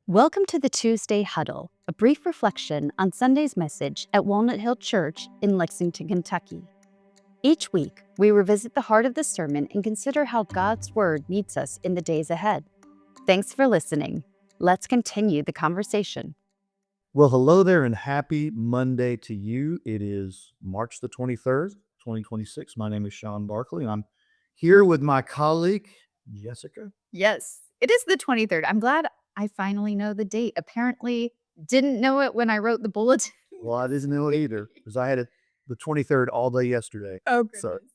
Welcome to the Tuesday Huddle, a brief reflection on Sunday's message at Walnut Hill Church in Lexington, Kentucky. Each week, we revisit the heart of the sermon and consider how God's Word meets us in the days ahead. Thanks for listening. Let's continue the conversation. Well, hello there and happy Monday to you. It is March the 23rd, 2026. My name is Sean Barkley. I'm here with my colleague, Jessica. Yes, it is the 23rd. I'm glad I finally know the date. Apparently, didn't know it when I wrote the bulletin. Well, I didn't know it either because I had it the 23rd all day yesterday. Oh, So, goodness.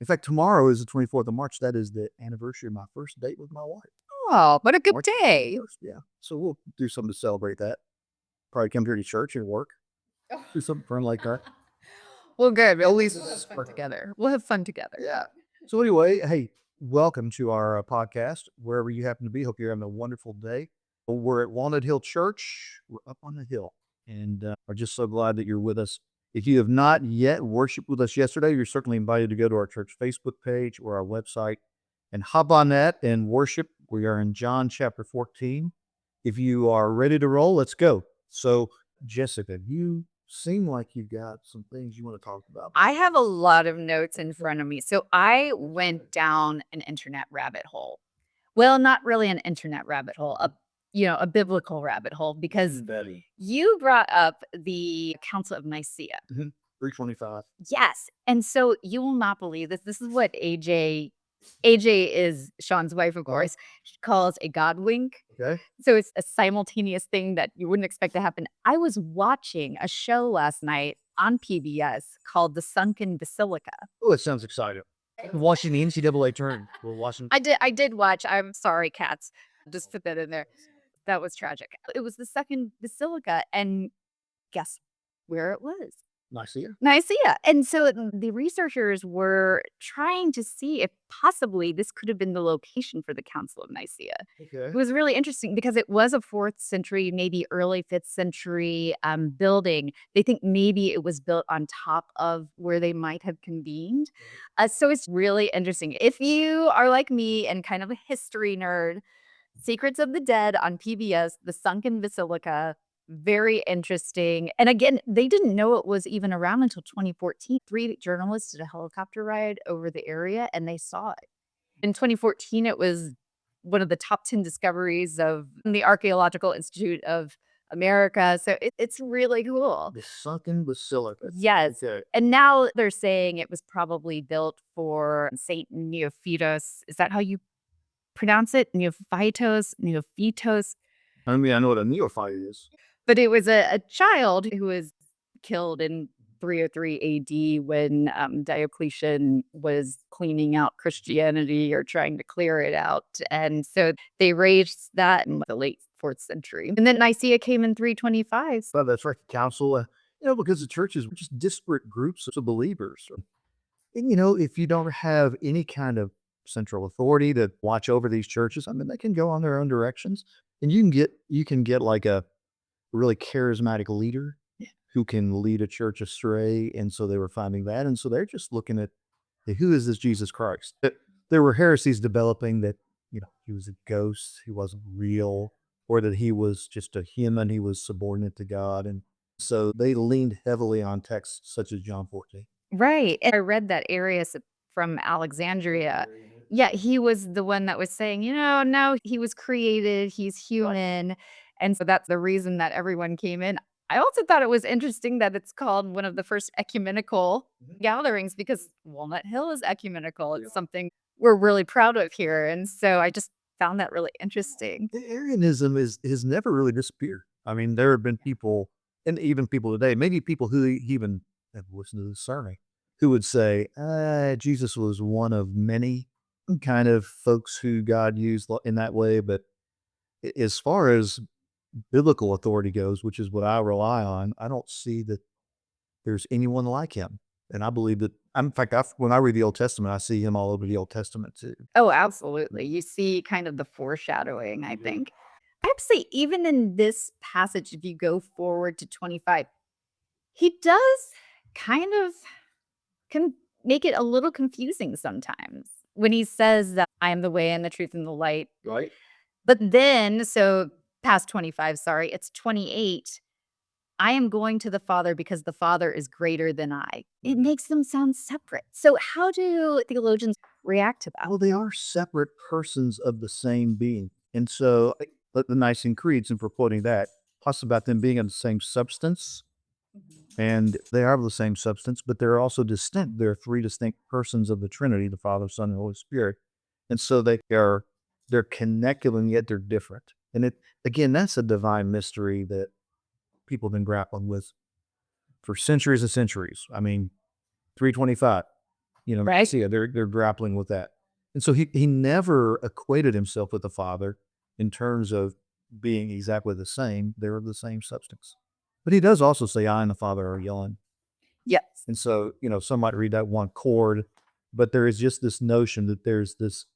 in fact, tomorrow is the 24th of March. That is the anniversary of my first date with my wife. Oh, what a good March day. 21st, yeah. So we'll do something to celebrate that. Probably come here to church and work. Do something fun like that. Well, good. At least We'll have it's fun perfect. together. We'll have fun together. Yeah. So anyway, hey, welcome to our podcast, wherever you happen to be. Hope you're having a wonderful day. We're at Walnut Hill Church. We're up on the hill and are just so glad that you're with us. If you have not yet worshiped with us yesterday, you're certainly invited to go to our church Facebook page or our website and hop on that and worship. We are in John chapter 14. If you are ready to roll, let's go. So, Jessica, you seem like you've got some things you want to talk about. I have a lot of notes in front of me. So I went down an internet rabbit hole. Well, not really an internet rabbit hole, a biblical rabbit hole, because Betty. you brought up the Council of Nicaea. 325. Yes. And so you will not believe this. This is what AJ is Sean's wife, of course, she calls a God wink. Okay. So it's a simultaneous thing that you wouldn't expect to happen. I was watching a show last night on PBS called The Sunken Basilica. Oh, it sounds exciting. Watching the NCAA tournament. We're watching. I did watch. I'm sorry, cats. Just put that in there. That was tragic. It was the second basilica, and guess where it was? Nicaea. Nicaea. And so the researchers were trying to see if possibly this could have been the location for the Council of Nicaea. It Okay. was really interesting because it was a 4th century, maybe early 5th century building. They think maybe it was built on top of where they might have convened. So it's really interesting. If you are like me and kind of a history nerd, Secrets of the Dead on PBS, The Sunken Basilica, very interesting. And again, they didn't know it was even around until 2014. 3 journalists did a helicopter ride over the area and they saw it. In 2014, it was one of the top 10 discoveries of the Archaeological Institute of America. So it's really cool. The sunken basilica. Yes. Okay. And now they're saying it was probably built for Saint Neophytos. Is that how you pronounce it? Neophytos. I mean, I know what a neophyte is. But it was a child who was killed in 303 AD when Diocletian was cleaning out Christianity or trying to clear it out. And so they raised that in the late 4th century. And then Nicaea came in 325. Well, that's right. The council, because the churches were just disparate groups of believers. And, if you don't have any kind of central authority to watch over these churches, I mean, they can go on their own directions. And you can get like a really charismatic leader who can lead a church astray. And so they were finding that. And so they're just looking at, hey, who is this Jesus Christ? There were heresies developing that, he was a ghost, he wasn't real, or that he was just a human, he was subordinate to God. And so they leaned heavily on texts such as John 14. Right. And I read that Arius from Alexandria. Yeah, he was the one that was saying, no, he was created, he's human. And so that's the reason that everyone came in. I also thought it was interesting that it's called one of the first ecumenical gatherings because Walnut Hill is ecumenical. It's something we're really proud of here. And so I just found that really interesting. The Arianism has never really disappeared. I mean, there have been people, and even people today, maybe people who even have listened to the sermon, who would say, Jesus was one of many kind of folks who God used in that way. But as far as biblical authority goes, which is what I rely on, I don't see that there's anyone like him. And I believe that, in fact, when I read the Old Testament, I see him all over the Old Testament too. Oh, absolutely. You see kind of the foreshadowing, I think. I have to say, even in this passage, if you go forward to 25, he does kind of can make it a little confusing sometimes when he says that I am the way and the truth and the light. Right. But then, so past 25, sorry, it's 28. I am going to the Father because the Father is greater than I. It makes them sound separate. So, how do theologians react to that? Well, they are separate persons of the same being. And so the Nicene Creeds, and for quoting that, talks about them being of the same substance. And they are of the same substance, but they're also distinct. They're three distinct persons of the Trinity, the Father, Son, and Holy Spirit. And so they're connected and yet they're different. And it again, that's a divine mystery that people have been grappling with for centuries and centuries. I mean, 325, Right. Nicaea, they're grappling with that. And so he never equated himself with the Father in terms of being exactly the same. They're of the same substance. But he does also say, I and the Father are one. Yes. And so, some might read that one chord, but there is just this notion that there's this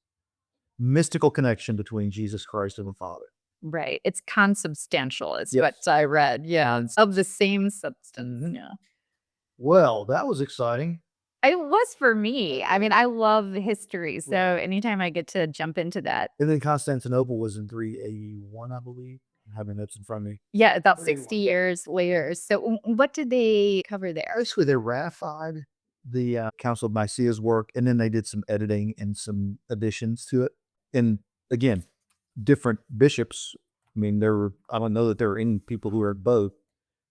mystical connection between Jesus Christ and the Father. Right. It's consubstantial, is what Yes. I read. Yeah. It's of the same substance. Mhm. Yeah. Well, that was exciting. It was for me. I mean, I love history. So, Right. anytime I get to jump into that, And then Constantinople was in 381, I believe. Having notes in front of me. yeah, about 60 381. years later. So, what did they cover there? Basically, they ratified the Council of Nicaea's work, and then they did some editing and some additions to it. And again, different bishops. I mean, I don't know that there are any people who are both,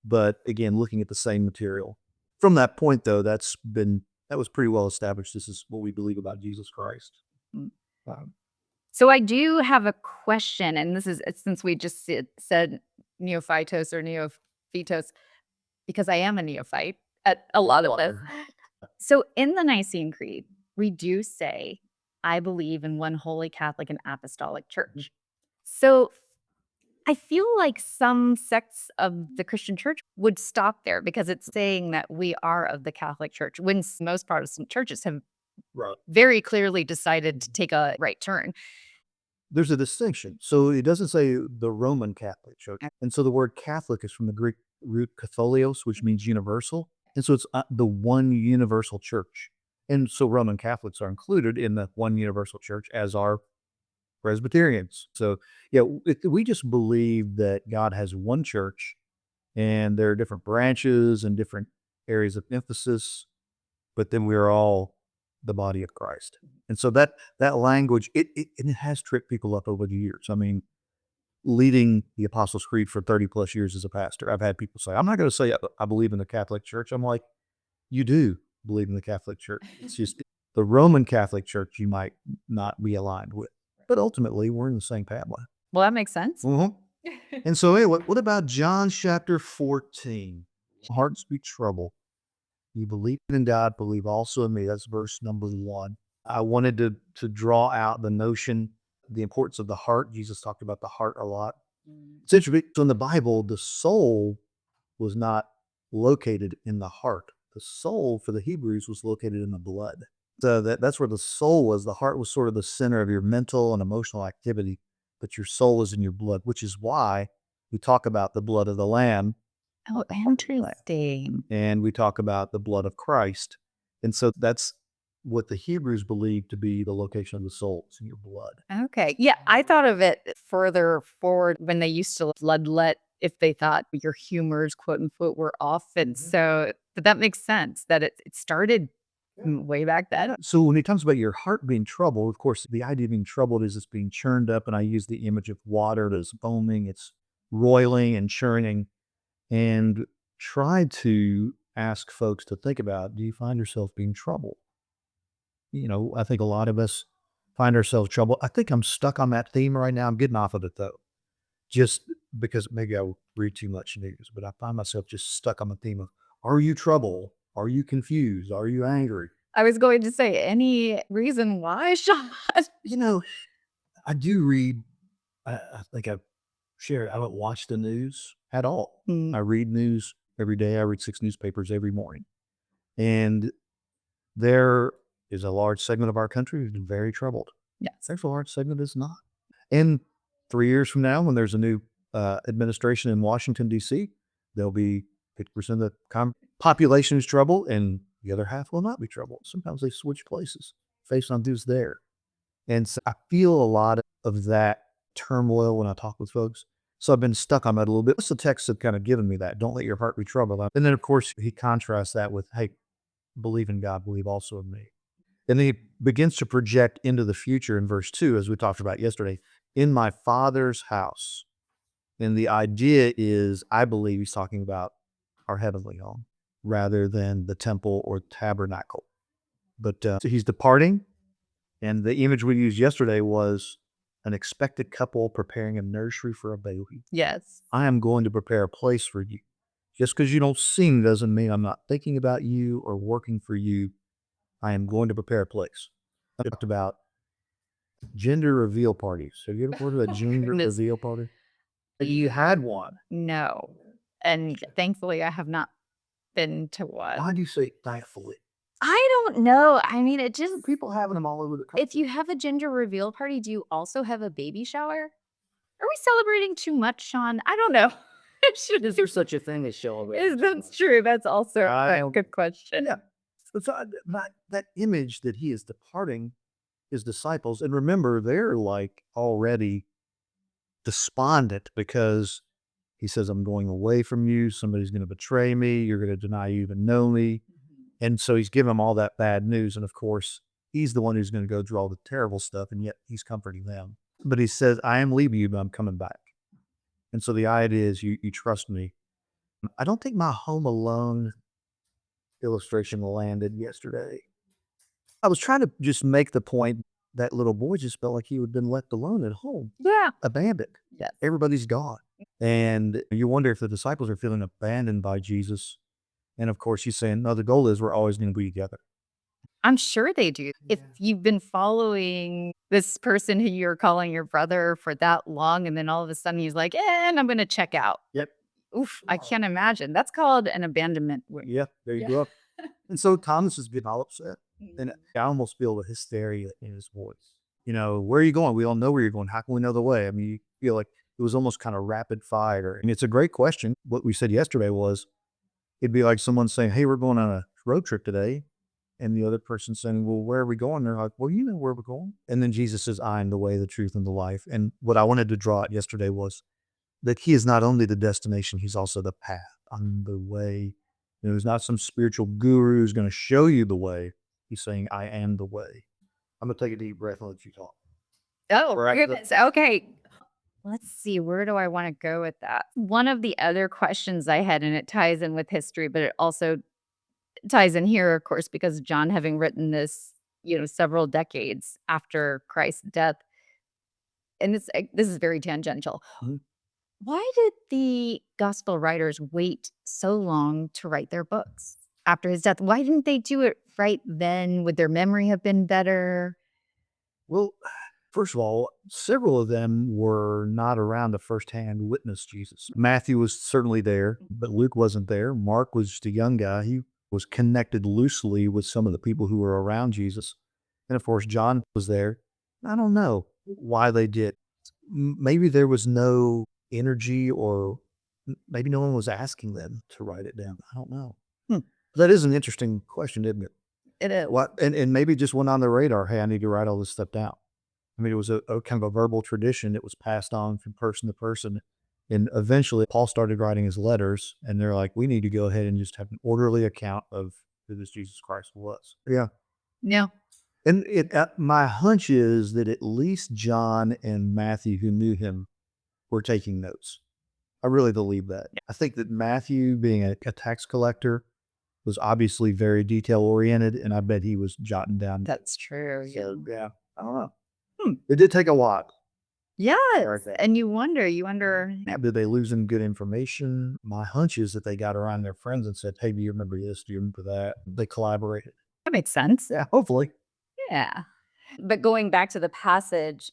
but again, looking at the same material. From that point, though, that was pretty well established. This is what we believe about Jesus Christ. Mm. Um, So, I do have a question, and this is since we just said neophytos or neophytos, because I am a neophyte at a lot of this. So, in the Nicene Creed, we do say, I believe in one holy Catholic and Apostolic Church. So, I feel like some sects of the Christian church would stop there because it's saying that we are of the Catholic Church when most Protestant churches have right. very clearly decided to take a right turn. There's a distinction. So it doesn't say the Roman Catholic Church. And so the word Catholic is from the Greek root katholios, which means universal. And so it's the one universal church. And so Roman Catholics are included in the one universal church, as are Presbyterians. So, yeah, we just believe that God has one church and there are different branches and different areas of emphasis, but then we are all the body of Christ. And so that language, it has tripped people up over the years. I mean, leading the Apostles' Creed for 30 plus years as a pastor, I've had people say, I'm not going to say I believe in the Catholic Church. I'm like, you do believe in the Catholic Church. It's just the Roman Catholic Church you might not be aligned with. But ultimately, we're in the same family. Well, that makes sense. Mhm. And so, anyway, what about John chapter 14? Hearts be troubled. You believe in God, believe also in me. That's verse number 1. I wanted to draw out the notion, the importance of the heart. Jesus talked about the heart a lot. It's interesting. So in the Bible, the soul was not located in the heart. The soul for the Hebrews was located in the blood. So that's where the soul was. The heart was sort of the center of your mental and emotional activity, but your soul is in your blood, which is why we talk about the blood of the Lamb Oh, interesting. and we talk about the blood of Christ. And so that's what the Hebrews believe to be the location of the soul. It's in your blood. Okay. Yeah, I thought of it further forward when they used to bloodlet if they thought your humors, quote unquote, were off. And so but that makes sense that it started way back then. So when he talks about your heart being troubled, of course, the idea of being troubled is it's being churned up. And I use the image of water that's foaming, it's roiling and churning. And try to ask folks to think about, do you find yourself being troubled? I think a lot of us find ourselves troubled. I think I'm stuck on that theme right now. I'm getting off of it though, just because maybe I read too much news, but I find myself just stuck on the theme of, are you troubled? Are you confused? Are you angry? I was going to say, any reason why, Sean? You know, I do read, I think I've shared, I don't watch the news at all. Mm, I read news every day. I read 6 newspapers every morning. And there is a large segment of our country who's very troubled. yes. There's a large segment that's not. And 3 years from now, when there's a new administration in Washington, D.C., there'll be 50% of the population is troubled, and the other half will not be troubled. Sometimes they switch places based on who's there. And so I feel a lot of that turmoil when I talk with folks. So I've been stuck on that a little bit. What's the text that kind of given me that? Don't let your heart be troubled. And then, of course, he contrasts that with, hey, believe in God, believe also in me. And then he begins to project into the future in verse 2, as we talked about yesterday, in my Father's house. And the idea is, I believe he's talking about our heavenly home rather than the temple or tabernacle. But so he's departing. And the image we used yesterday was an expected couple preparing a nursery for a baby. Yes. I am going to prepare a place for you. Just because you don't sing doesn't mean I'm not thinking about you or working for you. I am going to prepare a place. I talked about gender reveal parties. Have you ever heard of a gender Goodness. reveal party? You had one. No. And thankfully, I have not been to one. Why do you say thankfully? I don't know. I mean, it just People having them all over the country. if you have a gender reveal party, do you also have a baby shower? Are we celebrating too much, Sean? I don't know. It should Is there such a thing as celebrating? That's true. That's also I a good question. Yeah. So that image that he is departing his disciples, and remember, they're like already despondent because he says, I'm going away from you. Somebody's going to betray me. You're going to deny you even know me. And so he's giving them all that bad news. And of course, he's the one who's going to go through all the terrible stuff. And yet he's comforting them. But he says, I am leaving you, but I'm coming back. And so the idea is you trust me. I don't think my Home Alone illustration landed yesterday. I was trying to just make the point that little boy just felt like he had been left alone at home, Yeah. abandoned. Yes. Everybody's gone. And you wonder if the disciples are feeling abandoned by Jesus. And of course, he's saying, no, the goal is we're always going to be together. I'm sure they do. If Yeah. you've been following this person who you're calling your brother for that long, and then all of a sudden he's like, and I'm going to check out. Yep. Oof, I can't imagine. That's called an abandonment wound. Yeah, there you Yeah. go. And so Thomas is getting all upset. And Mhm. I almost feel the hysteria in his voice. You know, where are you going? We all know where you're going. How can we know the way? I mean, you feel like it was almost kind of rapid fire. And it's a great question. What we said yesterday was it'd be like someone saying, hey, we're going on a road trip today. And the other person saying, well, where are we going? They're like, well, you know where we're going. And then Jesus says, I am the way, the truth, and the life. And what I wanted to draw out yesterday was that he is not only the destination, he's also the path on the way. You know, he's not some spiritual guru who's going to show you the way. He's saying, I am the way. I'm going to take a deep breath and let you talk. Oh, We're at the- goodness. Okay. Let's see. Where do I want to go with that? One of the other questions I had, and it ties in with history, but it also ties in here, of course, because John having written this, several decades after Christ's death, and this is very tangential. Mhm. Why did the gospel writers wait so long to write their books after his death? Why didn't they do it right then? Would their memory have been better? Well, first of all, several of them were not around to firsthand witness Jesus. Matthew was certainly there, but Luke wasn't there. Mark was just a young guy. He was connected loosely with some of the people who were around Jesus. And of course, John was there. I don't know why they did. Maybe there was no energy, or maybe no one was asking them to write it down. I don't know. Hmm. That is an interesting question, isn't it? It is. What and maybe it just went on the radar. Hey, I need to write all this stuff down. I mean, it was a kind of a verbal tradition that was passed on from person to person. And eventually, Paul started writing his letters, and they're like, we need to go ahead and just have an orderly account of who this Jesus Christ was. Yeah. No. And my hunch is that at least John and Matthew, who knew him, were taking notes. I really believe that. I think that Matthew, being a tax collector, was obviously very detail oriented, and I bet he was jotting down. That's true. So, yeah, I don't know. It did take a lot. Yes. Right. And you wonder, Now, did they lose any good information? My hunch is that they got around their friends and said, hey, do you remember this? Do you remember that? They collaborated. that makes sense. Yeah, hopefully. Yeah. But going back to the passage,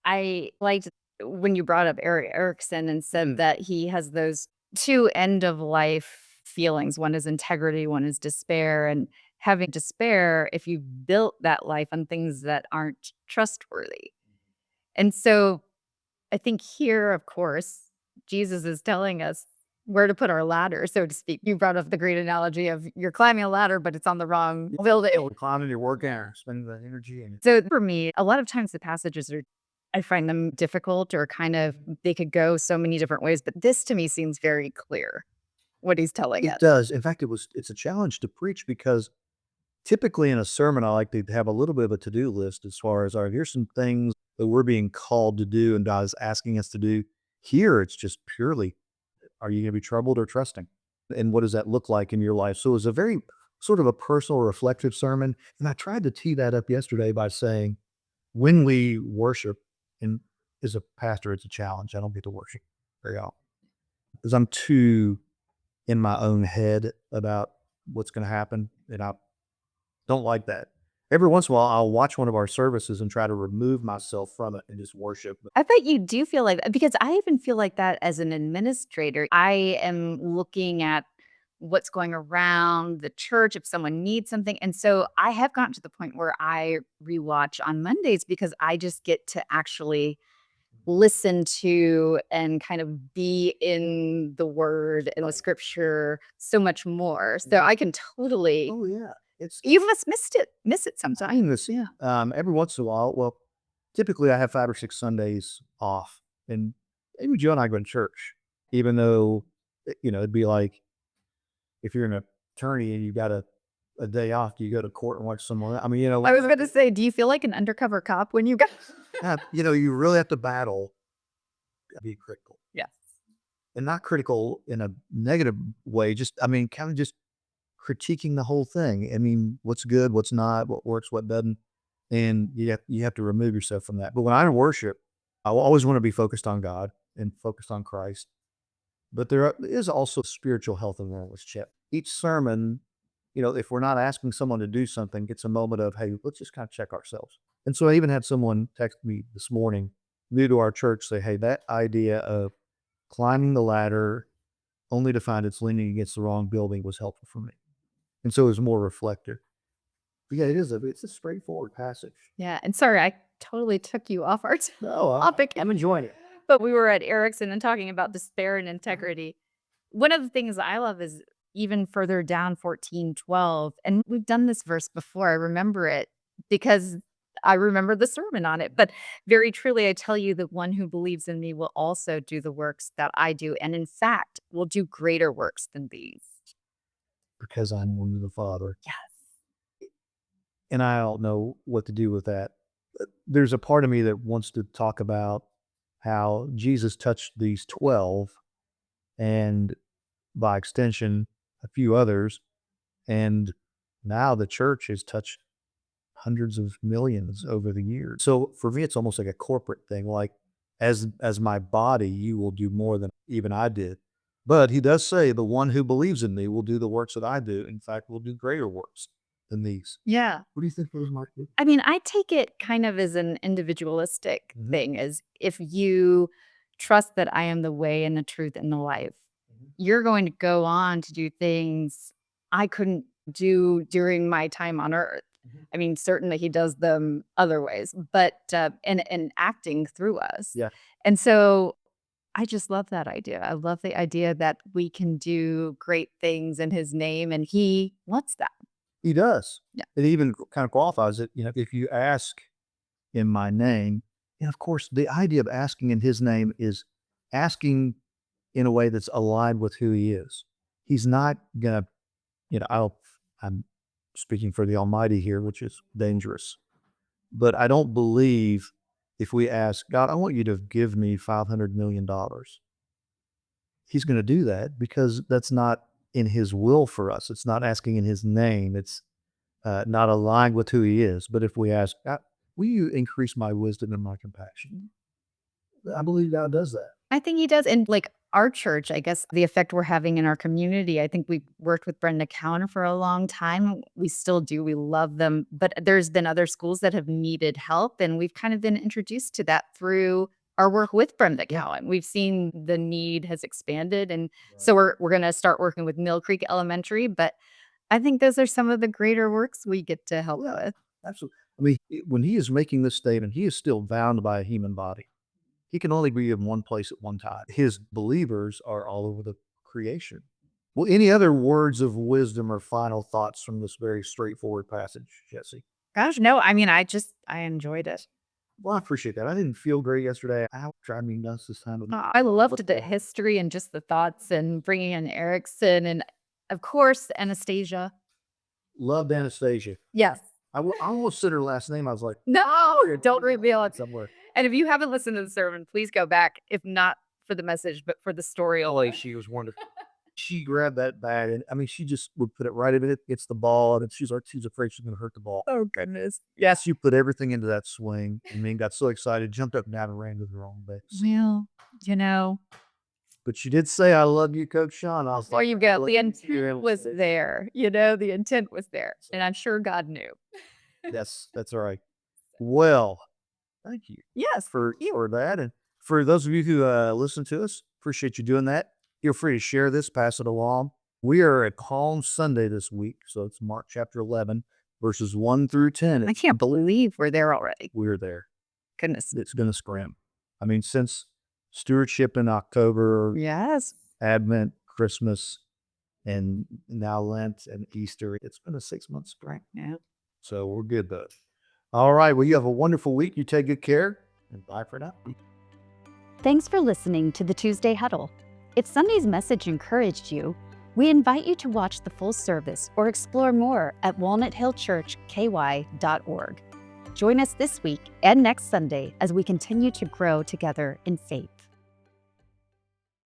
I liked when you brought up Eric Erickson and said that he has those two end of life feelings. One is integrity, one is despair. And having despair, if you built that life on things that aren't trustworthy. And so I think here, of course, Jesus is telling us where to put our ladder, so to speak. You brought up the great analogy of you're climbing a ladder, but it's on the wrong building. Climbing your work hour, spending the energy. And So for me, a lot of times the passages are I find them difficult or kind of they could go so many different ways, but this to me seems very clear what he's telling It us. does. In fact, it's a challenge to preach because typically in a sermon, I like to have a little bit of a to-do list as far as, all right, here's some things that we're being called to do and God is asking us to do. Here, it's just purely, are you going to be troubled or trusting? And what does that look like in your life? So it was a very sort of a personal, reflective sermon. And I tried to tee that up yesterday by saying, when we worship, and as a pastor, it's a challenge. I don't get to worship very often because I'm too in my own head about what's going to happen. And I don't like that. Every once in a while, I'll watch one of our services and try to remove myself from it and just worship. I bet you do feel like that because I even feel like that as an administrator. I am looking at what's going around the church if someone needs something. And so I have gotten to the point where I rewatch on Mondays because I just get to actually listen to and kind of be in the word and the scripture so much more. So I can totally Oh, yeah. It's you must miss it sometimes. Kindness, yeah. Every once in a while, well, typically I have 5 or 6 Sundays off, and maybe Joe and I go to church, even though, it'd be like if you're an attorney and you got a day off, do you go to court and watch someone? I mean, I was gonna say, do you feel like an undercover cop when you go you really have to battle, be critical, Yes. and not critical in a negative way. Just, I mean, kind of just critiquing the whole thing. I mean, what's good, what's not, what works, what doesn't, and you have to remove yourself from that. But when I worship, I will always want to be focused on God and focused on Christ. But is also spiritual health and wellness check. Each sermon, if we're not asking someone to do something, it's a moment of, hey, let's just kind of check ourselves. And so I even had someone text me this morning, new to our church, say, hey, that idea of climbing the ladder only to find it's leaning against the wrong building was helpful for me. And so it was more reflective. But yeah, it's a straightforward passage. Yeah, and sorry, I totally took you off our No, topic, I'm enjoying it. but we were at Erickson and talking about despair and integrity. One of the things I love is even further down 14:12, and we've done this verse before, I remember it because I remember the sermon on it, but very truly I tell you that one who believes in me will also do the works that I do, and in fact, will do greater works than these. Because I'm one with the Father. Yes. And I don't know what to do with that. There's a part of me that wants to talk about how Jesus touched these 12 and by extension, a few others. And now the church has touched hundreds of millions over the years. So for me, it's almost like a corporate thing. Like as my body, you will do more than even I did. But he does say, the one who believes in me will do the works that I do. In fact, will do greater works than these. Yeah. What do you think those might be? I mean, I take it kind of as an individualistic Mhm. thing, as if you trust that I am the way and the truth and the life, Mhm. you're going to go on to do things I couldn't do during my time on earth. Mhm. I mean, certainly he does them other ways, but and acting through us. Yeah, And so I just love that idea. I love the idea that we can do great things in his name and he wants that. he does. Yeah. It even kind of qualifies it. If you ask in my name, and of course, the idea of asking in his name is asking in a way that's aligned with who he is. He's not gonna, I'm speaking for the Almighty here, which is dangerous. But I don't believe if we ask God, I want you to give me $500 million, he's going to do that because that's not in his will for us. It's not asking in his name. It's not aligned with who he is. But if we ask, God, will you increase my wisdom and my compassion? I believe God does that. I think he does. And like our church, I guess the effect we're having in our community, I think we worked with Brenda Counter for a long time. We still do. We love them. But there's been other schools that have needed help. And we've kind of been introduced to that through our work with Brenda Yeah. Cowan. We've seen the need has expanded. And Right. so we're gonna start working with Mill Creek Elementary. But I think those are some of the greater works we get to help Yeah, with. absolutely. I mean, when he is making this statement, he is still bound by a human body. He can only be in one place at one time. His believers are all over the creation. Well, any other words of wisdom or final thoughts from this very straightforward passage, Jesse? Gosh, no, I mean, I enjoyed it. Well, I appreciate that. I didn't feel great yesterday. I driving me nuts this time of I loved the football. history and just the thoughts and bringing in Erickson and, of course, Anastasia. Loved Anastasia. Yes. I almost said her last name. I was like, No, don't reveal it. somewhere. And if you haven't listened to the sermon, please go back, if not for the message, but for the story. Golly, she was wonderful. She grabbed that bag, and I mean, she just would put it right in it, gets the ball, and she's afraid she's gonna hurt the ball. Oh, goodness. Yes, you put everything into that swing, and then got so excited, jumped up and down and ran to her own base. Well, you know, But she did say, "I love you, Coach Sean." I was there like, you go. "Well, The you're intent able to was say there. The intent was there. And I'm sure God knew. that's all right." Well, thank you Yes. for that, and for those of you who listen to us, appreciate you doing that. Feel free to share this, pass it along. We are at Palm Sunday this week, so it's Mark chapter 11, verses 1 through 10. I can't believe we're there already. We're there. Goodness. It's going to scrim. I mean, since stewardship in October, Yes. Advent, Christmas, and now Lent and Easter, it's been a 6-month sprint. Yeah. So we're good though. All right. Well, you have a wonderful week. You take good care, and bye for now. Thanks for listening to the Tuesday Huddle. If Sunday's message encouraged you, we invite you to watch the full service or explore more at walnuthillchurchky.org. Join us this week and next Sunday as we continue to grow together in faith.